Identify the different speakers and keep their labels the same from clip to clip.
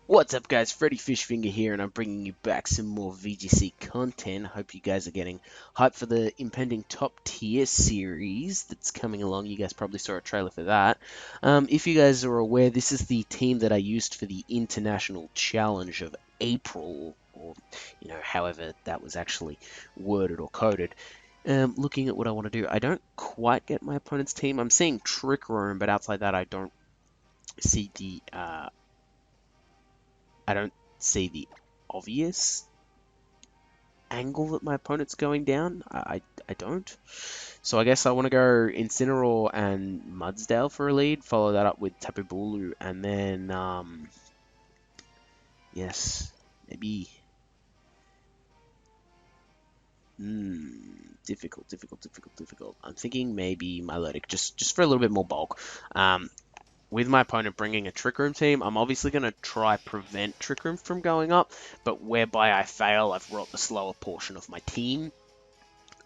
Speaker 1: What's up guys, Freddy Fishfinger here, and I'm bringing you back some more VGC content. Hope you guys are getting hyped for the impending top tier series that's coming along. You guys probably saw a trailer for that. If you guys are aware, this is the team that I used for the International Challenge of April, or however that was actually worded or coded. Looking at what I want to do, I don't quite get my opponent's team. I'm seeing Trick Room, but outside that I don't see the obvious angle that my opponent's going down. I don't. So I guess I want to go Incineroar and Mudsdale for a lead, follow that up with Tapu Bulu, and then, yes, maybe, difficult. I'm thinking maybe Milotic, just for a little bit more bulk. With my opponent bringing a Trick Room team, I'm obviously going to try prevent Trick Room from going up, but whereby I fail, I've brought the slower portion of my team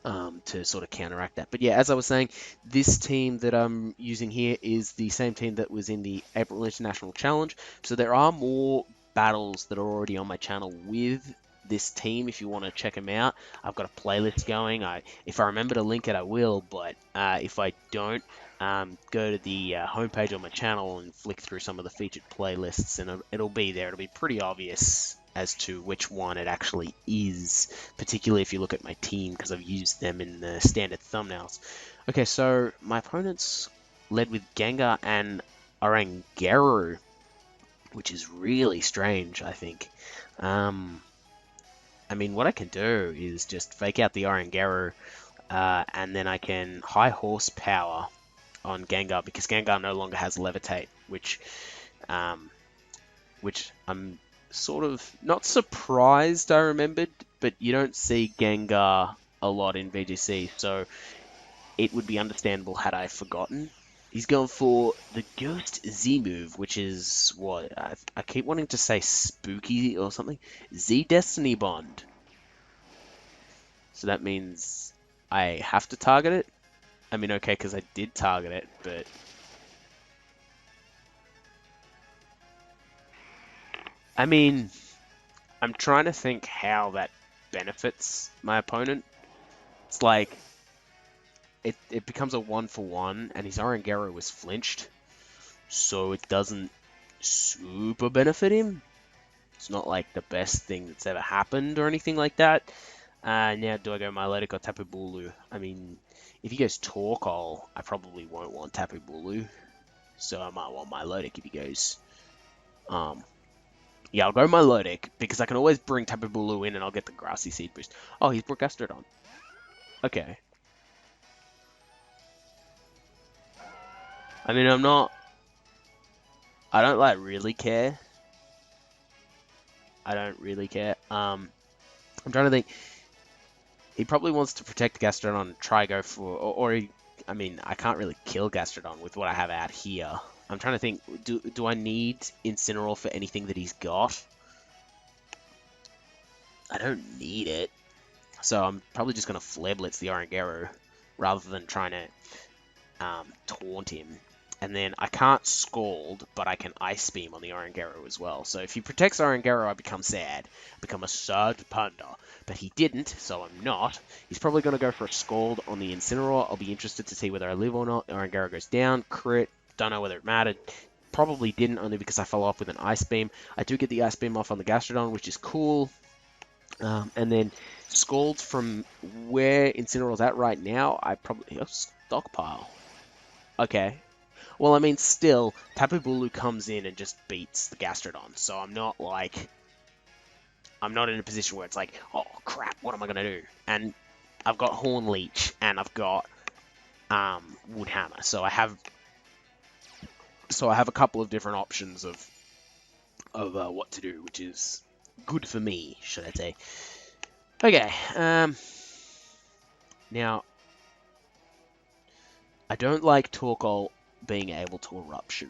Speaker 1: to sort of counteract that. But yeah, as I was saying, this team that I'm using here is the same team that was in the April International Challenge, so there are more battles that are already on my channel with this team if you want to check them out. I've got a playlist going. If I remember to link it, I will, but if I don't, go to the homepage on my channel and flick through some of the featured playlists, and it'll be there. It'll be pretty obvious as to which one it actually is, particularly if you look at my team, because I've used them in the standard thumbnails. Okay, so my opponent's led with Gengar and Oranguru, which is really strange, I think. I mean, what I can do is just fake out the Oranguru, and then I can high horsepower on Gengar, because Gengar no longer has Levitate, which I'm sort of not surprised I remembered, but you don't see Gengar a lot in VGC, so it would be understandable had I forgotten. He's going for the Ghost Z move, which is what I keep wanting to say spooky or something. Z Destiny Bond. So that means I have to target it. I mean, okay, because I did target it, but I mean, I'm trying to think how that benefits my opponent. It's like it becomes a 1-for-1, and his Oranguru was flinched, so it doesn't super benefit him. It's not like the best thing that's ever happened or anything like that. Now, do I go Milotic or Tapu Bulu? I mean, if he goes Torkoal, I probably won't want Tapu Bulu, so I might want Milotic if he goes. Yeah, I'll go Milotic, because I can always bring Tapu Bulu in and I'll get the Grassy Seed boost. Oh, he's brought Gastrodon. Okay. I mean, I don't, like, really care. I don't really care. I'm trying to think. He probably wants to protect Gastrodon and try go for, I mean, I can't really kill Gastrodon with what I have out here. I'm trying to think, do I need Incineroar for anything that he's got? I don't need it. So I'm probably just going to Flare Blitz the Oranguru rather than trying to taunt him. And then I can't Scald, but I can Ice Beam on the Oranguru as well. So if he protects Oranguru, I become sad. I become a sad panda. But he didn't, so I'm not. He's probably going to go for a Scald on the Incineroar. I'll be interested to see whether I live or not. Oranguru goes down, crit. Don't know whether it mattered. Probably didn't, only because I follow up with an Ice Beam. I do get the Ice Beam off on the Gastrodon, which is cool. And then Scald from where Incineroar's at right now, I probably... stockpile. Okay. Well, I mean, still, Tapu Bulu comes in and just beats the Gastrodon, so I'm not, like... I'm not in a position where it's like, oh, crap, what am I going to do? And I've got Horn Leech, and I've got Wood Hammer, so I have a couple of different options of what to do, which is good for me, should I say. Okay, now, I don't like Torkoal being able to Eruption.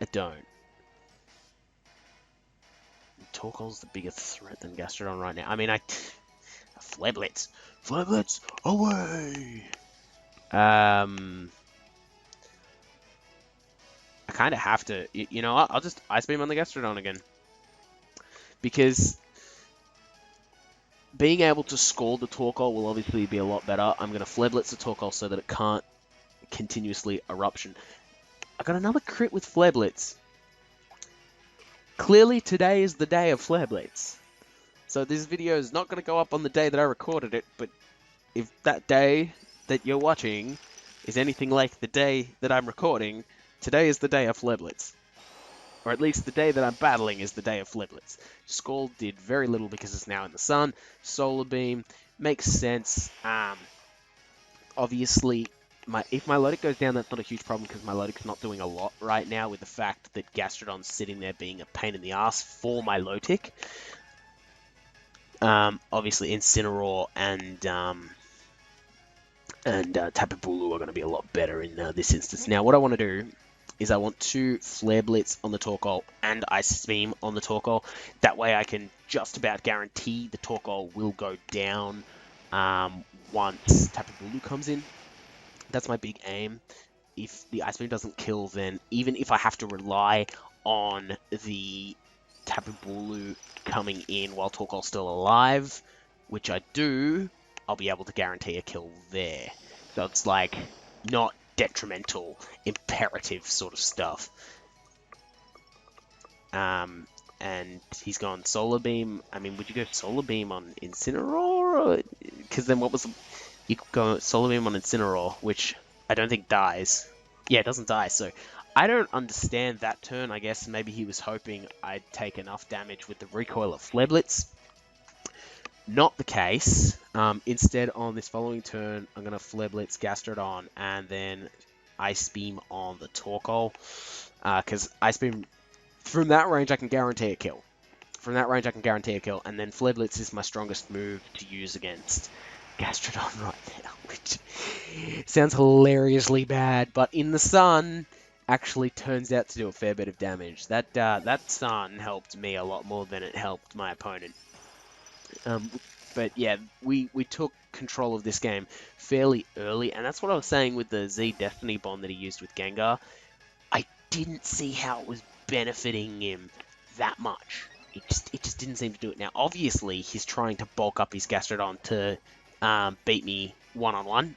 Speaker 1: I don't. Torkoal's the bigger threat than Gastrodon right now. I mean, Flare Blitz! Flare Blitz! Away! kind of have to. You know what? I'll just Ice Beam on the Gastrodon again. Because being able to score the Torkoal will obviously be a lot better. I'm going to Fleblitz the Torkoal so that it can't continuously Eruption. I got another crit with Fleblitz. Clearly today is the day of Fleblitz. So this video is not going to go up on the day that I recorded it, but if that day that you're watching is anything like the day that I'm recording, today is the day of Fleblitz. Or at least the day that I'm battling is the day of Fleblitz. Scald did very little because it's now in the sun. Solar Beam makes sense. Obviously, if Milotic goes down, that's not a huge problem because Milotic's not doing a lot right now with the fact that Gastrodon's sitting there being a pain in the ass for Milotic. Obviously, Incineroar and Tapu Bulu are going to be a lot better in this instance. Now, what I want to do is I want to Flare Blitz on the Torkoal and Ice Beam on the Torkoal. That way I can just about guarantee the Torkoal will go down once Tapu Bulu comes in. That's my big aim. If the Ice Beam doesn't kill, then even if I have to rely on the Tapu Bulu coming in while Torkoal's still alive, which I do, I'll be able to guarantee a kill there. So it's like not detrimental, imperative sort of stuff. And he's gone Solar Beam. I mean, would you go Solar Beam on Incineroar? Because then what was you could go Solar Beam on Incineroar, which I don't think dies. Yeah, it doesn't die, so I don't understand that turn. I guess maybe he was hoping I'd take enough damage with the recoil of Fleblitz. Not the case. Instead, on this following turn, I'm going to Fleblitz Gastrodon and then Ice Beam on the Torkoal. Because Ice Beam, from that range, I can guarantee a kill. And then Fleblitz is my strongest move to use against Gastrodon right now, which sounds hilariously bad, but in the sun actually turns out to do a fair bit of damage. That sun helped me a lot more than it helped my opponent. But yeah, we took control of this game fairly early, and that's what I was saying with the Z Destiny Bomb that he used with Gengar. I didn't see how it was benefiting him that much. It just didn't seem to do it. Now, obviously, he's trying to bulk up his Gastrodon to beat me one-on-one.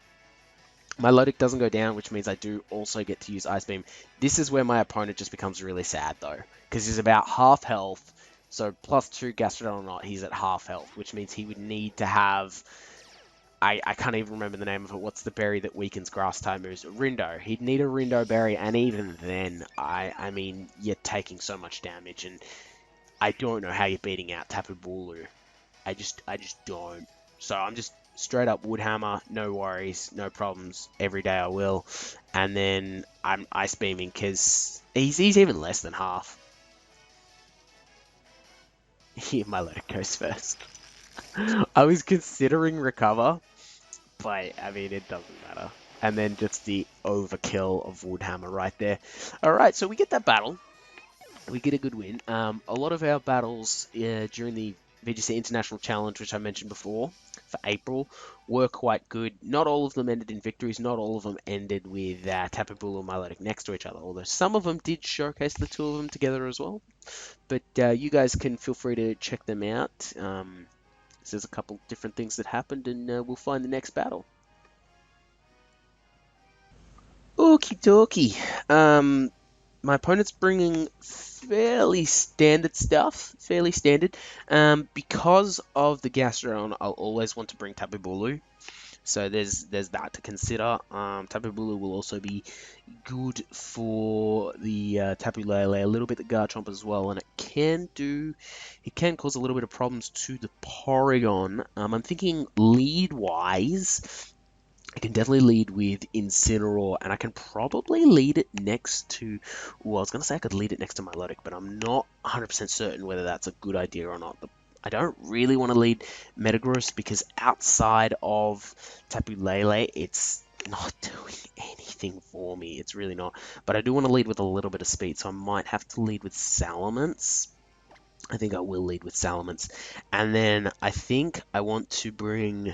Speaker 1: Milotic doesn't go down, which means I do also get to use Ice Beam. This is where my opponent just becomes really sad, though, because he's about half health. So plus 2 Gastrodon or not, he's at half health, which means he would need to have... I can't even remember the name of it. What's the berry that weakens grass type moves? Rindo. He'd need a Rindo berry, and even then, I mean, you're taking so much damage, and I don't know how you're beating out Tapu Bulu. I just don't. So I'm just straight up Woodhammer, no worries, no problems. Every day I will. And then I'm Ice Beaming because he's even less than half. Here, Milotic goes first. I was considering Recover, but I mean, it doesn't matter. And then just the overkill of Woodhammer right there. Alright, so we get that battle. We get a good win. A lot of our battles during the VGC International Challenge, which I mentioned before, for April, were quite good. Not all of them ended in victories. Not all of them ended with Tapu Bulu and Milotic next to each other, although some of them did showcase the two of them together as well. But you guys can feel free to check them out. There's a couple different things that happened, and we'll find the next battle. Okie dokie. My opponent's bringing fairly standard stuff, because of the Gastrodon, I'll always want to bring Tapu Bulu. So there's that to consider. Tapu Bulu will also be good for the Tapu Lele, a little bit the Garchomp as well, and it can cause a little bit of problems to the Porygon. I'm thinking lead-wise, I can definitely lead with Incineroar, and I can probably lead it next to... Well, I was going to say I could lead it next to Milotic, but I'm not 100% certain whether that's a good idea or not. I don't really want to lead Metagross because outside of Tapu Lele, it's not doing anything for me. It's really not. But I do want to lead with a little bit of speed, so I might have to lead with Salamence. I think I will lead with Salamence. And then I think I want to bring...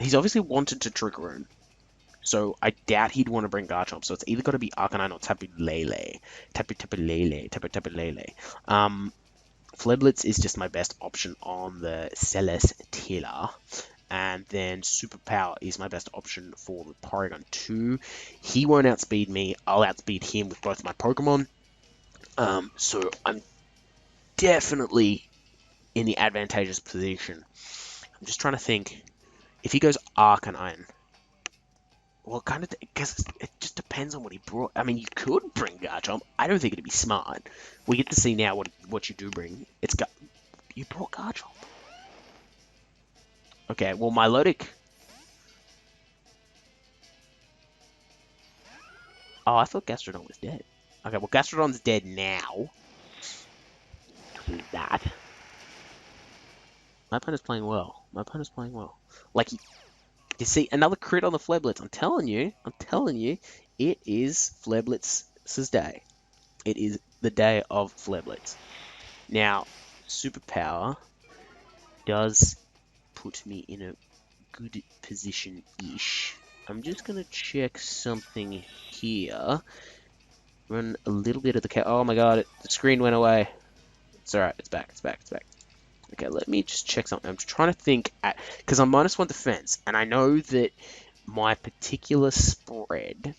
Speaker 1: He's obviously wanted to Trick Room. So I doubt he'd want to bring Garchomp. So it's either got to be Arcanine or Tapu Lele. Tapu Lele. Tapu Lele. Fleblitz is just my best option on the Celesteela. And then Superpower is my best option for the Porygon 2. He won't outspeed me. I'll outspeed him with both my Pokemon. So I'm definitely in the advantageous position. I'm just trying to think. If he goes Arcanine, well, kind of, because it just depends on what he brought. I mean, you could bring Garchomp. I don't think it'd be smart. We get to see now what you do bring. You brought Garchomp. Okay, well, Milotic. Oh, I thought Gastrodon was dead. Okay, well, Gastrodon's dead now. That. My opponent's playing well. My opponent's playing well. Like, you see, another crit on the Fleblitz. I'm telling you, it is Fleblitz's day. It is the day of Fleblitz. Now, Superpower does put me in a good position-ish. I'm just going to check something here. Run a little bit of the... Oh my god, the screen went away. It's alright, it's back. Okay, let me just check something. I'm just trying to think... Because I'm -1 defense, and I know that my particular spread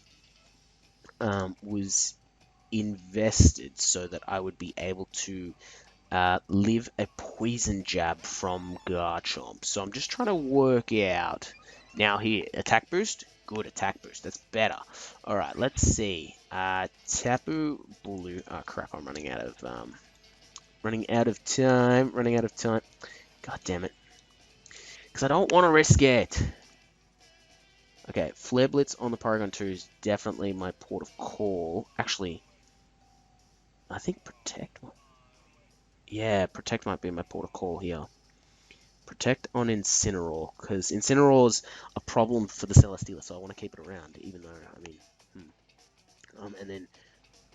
Speaker 1: was invested so that I would be able to live a poison jab from Garchomp. So I'm just trying to work out. Now here, attack boost. Good attack boost. That's better. All right, let's see. Tapu, Bulu. Oh crap! I'm running out of time. God damn it! Because I don't want to risk it. Okay, Flare Blitz on the Porygon 2 is definitely my port of call. Actually, I think Protect. Yeah, Protect might be my port of call here. Protect on Incineroar, because Incineroar's a problem for the Celesteela, so I want to keep it around, even though, I mean, and then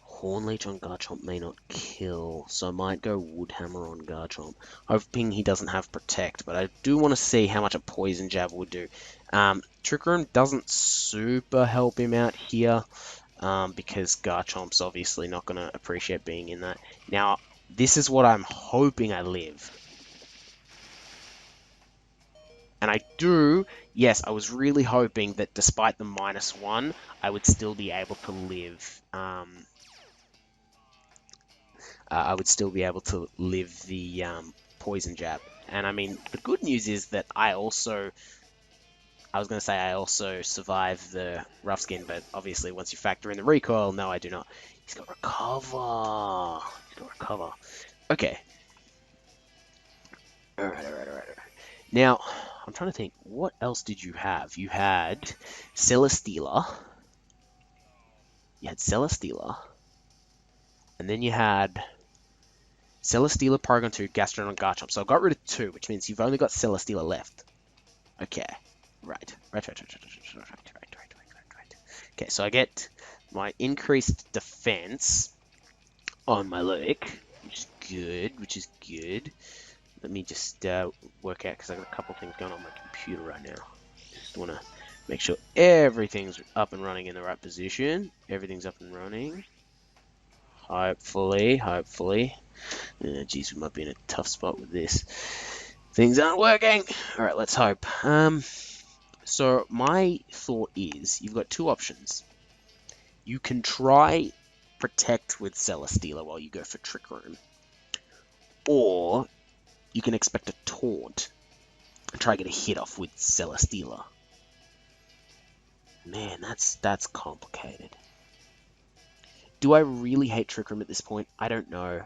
Speaker 1: Hornleech on Garchomp may not kill, so I might go Woodhammer on Garchomp, hoping he doesn't have Protect, but I do want to see how much a Poison Jab would do. Trick Room doesn't super help him out here, because Garchomp's obviously not going to appreciate being in that. Now, this is what I'm hoping I live. And I do, yes, I was really hoping that despite the -1, I would still be able to live. I would still be able to live the poison jab. And I mean, the good news is that I also survived the rough skin, but obviously once you factor in the recoil, no, I do not. He's got recover. Okay. Alright. Now, I'm trying to think, what else did you have? You had Celesteela. And then you had Celesteela, Porygon 2, Gastrodon, and Garchomp. So I got rid of 2, which means you've only got Celesteela left. Okay. Right. Okay, so I get my increased defense on my Milotic, which is good. Let me just work out, because I've got a couple things going on my computer right now. Just want to make sure everything's up and running in the right position. Everything's up and running. Hopefully. Geez, we might be in a tough spot with this. Things aren't working. All right, let's hope. So my thought is, you've got 2 options. You can try Protect with Celesteela while you go for Trick Room, or you can expect a Taunt and try to get a hit off with Celesteela. Man, that's complicated. Do I really hate Trick Room at this point? I don't know.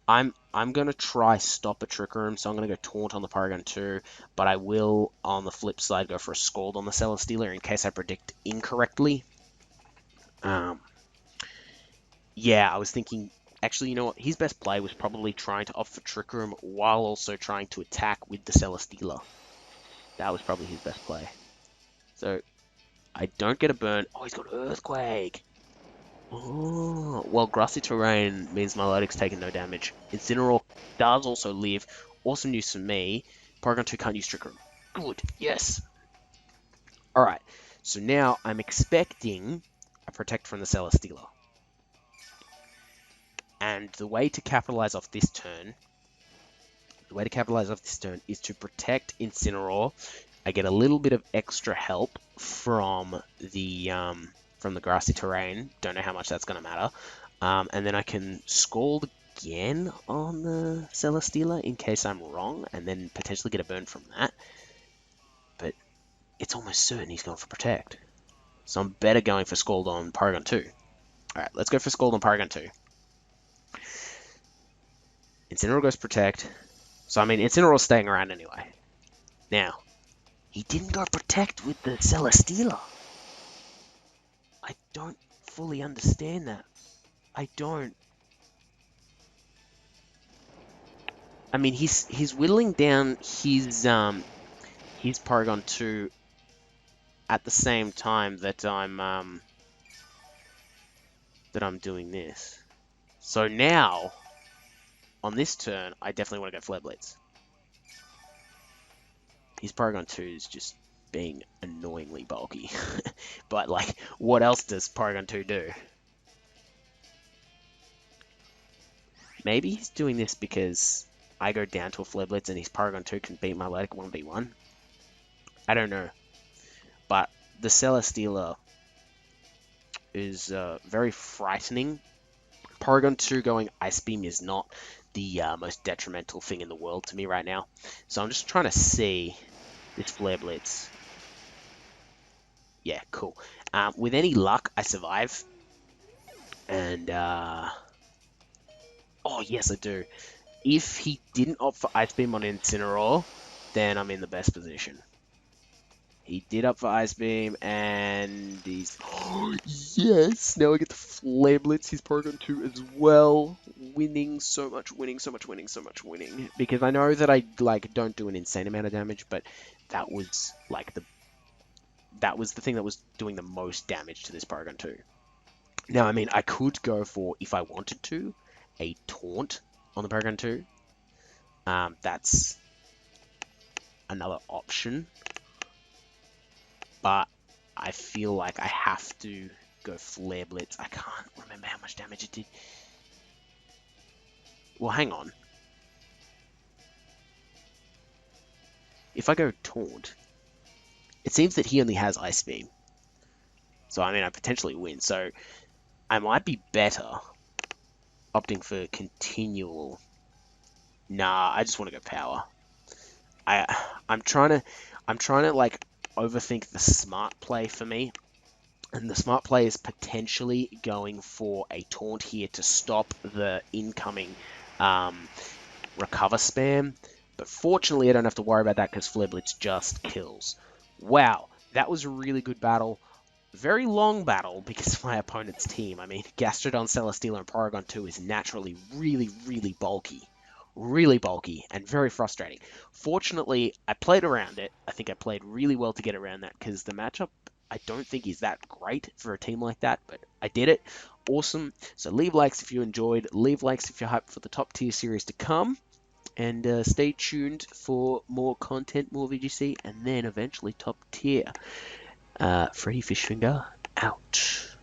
Speaker 1: I'm gonna try stop a Trick Room, so I'm gonna go Taunt on the Porygon 2, but I will, on the flip side, go for a Scald on the Celesteela in case I predict incorrectly. Yeah, I was thinking... Actually, you know what? His best play was probably trying to opt for Trick Room while also trying to attack with the Celesteela. That was probably his best play. So, I don't get a burn. Oh, he's got Earthquake! Oh, well, Grassy terrain means Milotic's taking no damage. Incineroar does also live. Awesome news for me. Porygon 2 can't use Trick Room. Good. Yes. All right. So now I'm expecting a Protect from the Celesteela. And the way to capitalize off this turn is to protect Incineroar. I get a little bit of extra help from the grassy terrain. Don't know how much that's going to matter. And then I can Scald again on the Celesteela in case I'm wrong, and then potentially get a burn from that. But it's almost certain he's going for Protect. So I'm better going for Scald on Paragon 2. Alright, let's go for Scald on Paragon 2. Incineroar goes Protect. So, I mean, Incineroar's staying around anyway. Now, he didn't go Protect with the Celesteela. I don't fully understand that. I don't. I mean, he's whittling down his Paragon 2 at the same time that I'm doing this. So now, on this turn, I definitely want to go Flare Blitz. His Paragon 2 is just being annoyingly bulky. But, like, what else does Paragon 2 do? Maybe he's doing this because I go down to a Flare Blitz and his Paragon 2 can beat Milotic 1v1. I don't know. But the Celesteela is very frightening. Paragon 2 going Ice Beam is not the most detrimental thing in the world to me right now. So I'm just trying to see this Flare Blitz. Yeah, cool. With any luck, I survive. And, oh, yes, I do. If he didn't opt for Ice Beam on Incineroar, then I'm in the best position. He did opt for Ice Beam, and he's... Oh, yes! Now I get the Flare Blitz, his Paragon 2 as well. Winning, so much winning, so much winning, so much winning. Because I know that I, like, don't do an insane amount of damage, but that was, like, that was the thing that was doing the most damage to this Paragon 2. Now, I mean, I could go for, if I wanted to, a Taunt on the Paragon 2. That's another option. But I feel like I have to go Flare Blitz. I can't remember how much damage it did. Well, hang on. If I go Taunt, it seems that he only has Ice Beam. So, I mean, I potentially win. So, I might be better opting for continual. Nah, I just want to go Power. I'm trying to like overthink the smart play for me. And the smart play is potentially going for a Taunt here to stop the incoming recover spam. But fortunately, I don't have to worry about that because Flare Blitz just kills. Wow, that was a really good battle. Very long battle because of my opponent's team. I mean, Gastrodon, Celesteela, and Paragon 2 is naturally really, really bulky. Really bulky and very frustrating. Fortunately, I played around it. I think I played really well to get around that because the matchup I don't think is that great for a team like that, but I did it. Awesome. So leave likes if you enjoyed. Leave likes if you're hyped for the top tier series to come. And stay tuned for more content, more VGC, and then eventually top tier. Freddy Fishfinger out.